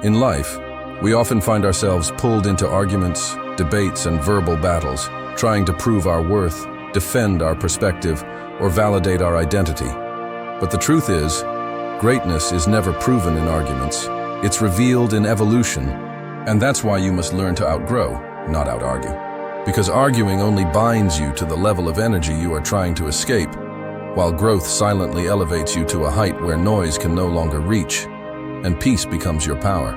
In life, we often find ourselves pulled into arguments, debates, and verbal battles, trying to prove our worth, defend our perspective, or validate our identity. But the truth is, greatness is never proven in arguments. It's revealed in evolution, and that's why you must learn to outgrow, not outargue. Because arguing only binds you to the level of energy you are trying to escape, while growth silently elevates you to a height where noise can no longer reach, and peace becomes your power.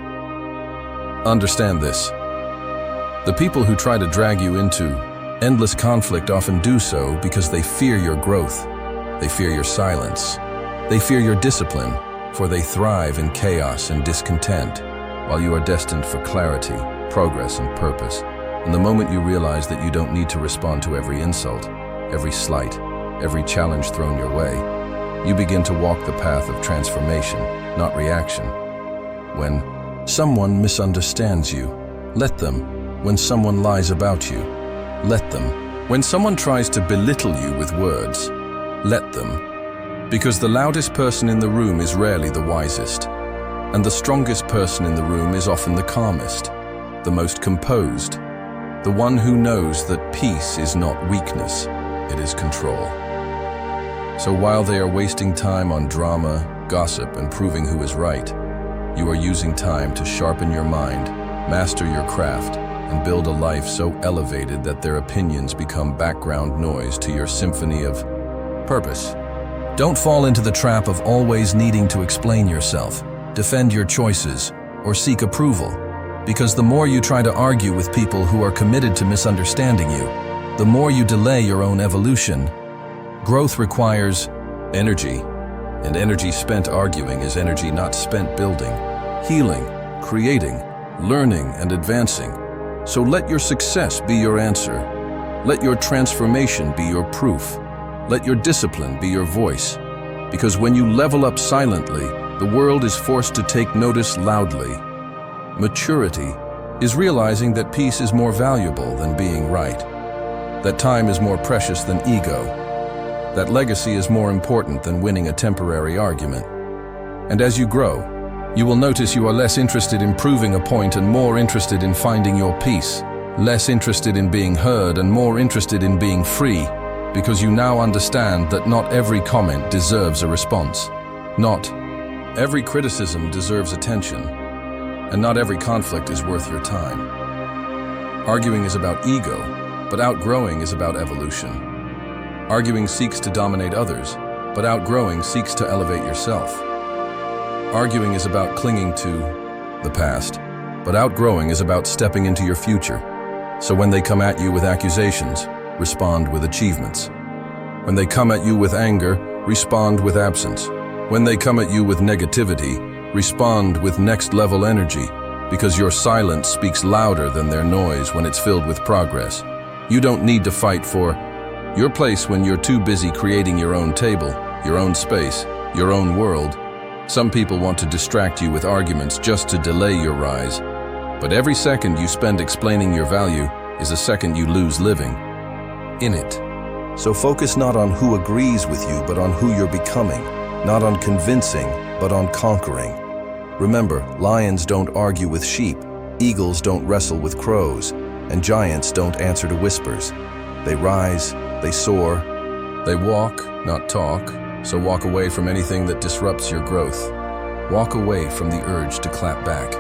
Understand this. The people who try to drag you into endless conflict often do so because they fear your growth. They fear your silence. They fear your discipline, for they thrive in chaos and discontent, while you are destined for clarity, progress, and purpose. And the moment you realize that you don't need to respond to every insult, every slight, every challenge thrown your way, you begin to walk the path of transformation, not reaction. When someone misunderstands you, let them. When someone lies about you, let them. When someone tries to belittle you with words, let them. Because the loudest person in the room is rarely the wisest, and the strongest person in the room is often the calmest, the most composed, the one who knows that peace is not weakness, it is control. So while they are wasting time on drama, gossip, and proving who is right, you are using time to sharpen your mind, master your craft, and build a life so elevated that their opinions become background noise to your symphony of purpose. Don't fall into the trap of always needing to explain yourself, defend your choices, or seek approval. Because the more you try to argue with people who are committed to misunderstanding you, the more you delay your own evolution. Growth requires energy, and energy spent arguing is energy not spent building, healing, creating, learning, and advancing. So let your success be your answer. Let your transformation be your proof. Let your discipline be your voice. Because when you level up silently, the world is forced to take notice loudly. Maturity is realizing that peace is more valuable than being right, that time is more precious than ego, that legacy is more important than winning a temporary argument. And as you grow, you will notice you are less interested in proving a point and more interested in finding your peace, less interested in being heard and more interested in being free, because you now understand that not every comment deserves a response. Not every criticism deserves attention, and not every conflict is worth your time. Arguing is about ego, but outgrowing is about evolution. Arguing seeks to dominate others, but outgrowing seeks to elevate yourself. Arguing is about clinging to the past, but outgrowing is about stepping into your future. So when they come at you with accusations, respond with achievements. When they come at you with anger, respond with absence. When they come at you with negativity, respond with next-level energy, because your silence speaks louder than their noise when it's filled with progress. You don't need to fight for your place when you're too busy creating your own table, your own space, your own world. Some people want to distract you with arguments just to delay your rise. But every second you spend explaining your value is a second you lose living in it. So focus not on who agrees with you, but on who you're becoming. Not on convincing, but on conquering. Remember, lions don't argue with sheep, eagles don't wrestle with crows, and giants don't answer to whispers. They rise, they soar, they walk, not talk. So walk away from anything that disrupts your growth. Walk away from the urge to clap back.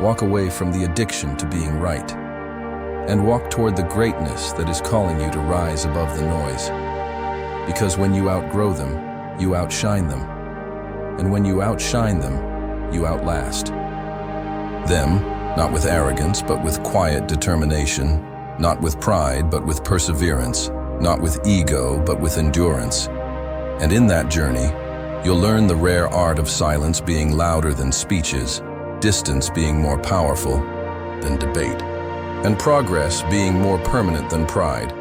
Walk away from the addiction to being right. And walk toward the greatness that is calling you to rise above the noise. Because when you outgrow them, you outshine them. And when you outshine them, you outlast them, not with arrogance, but with quiet determination, not with pride, but with perseverance, not with ego, but with endurance. And in that journey, you'll learn the rare art of silence being louder than speeches, distance being more powerful than debate, and progress being more permanent than pride.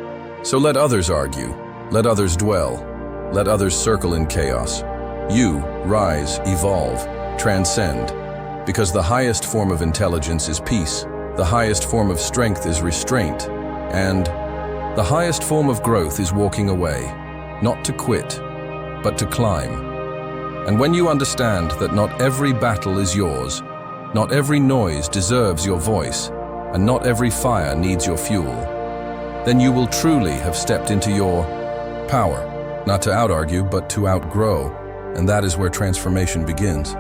So let others argue, let others dwell, let others circle in chaos. You rise, evolve, transcend, because the highest form of intelligence is peace, the highest form of strength is restraint, and the highest form of growth is walking away, not to quit, but to climb. And when you understand that not every battle is yours, Not every noise deserves your voice, and not every fire needs your fuel. Then you will truly have stepped into your power, not to out-argue, but to outgrow, and that is where transformation begins.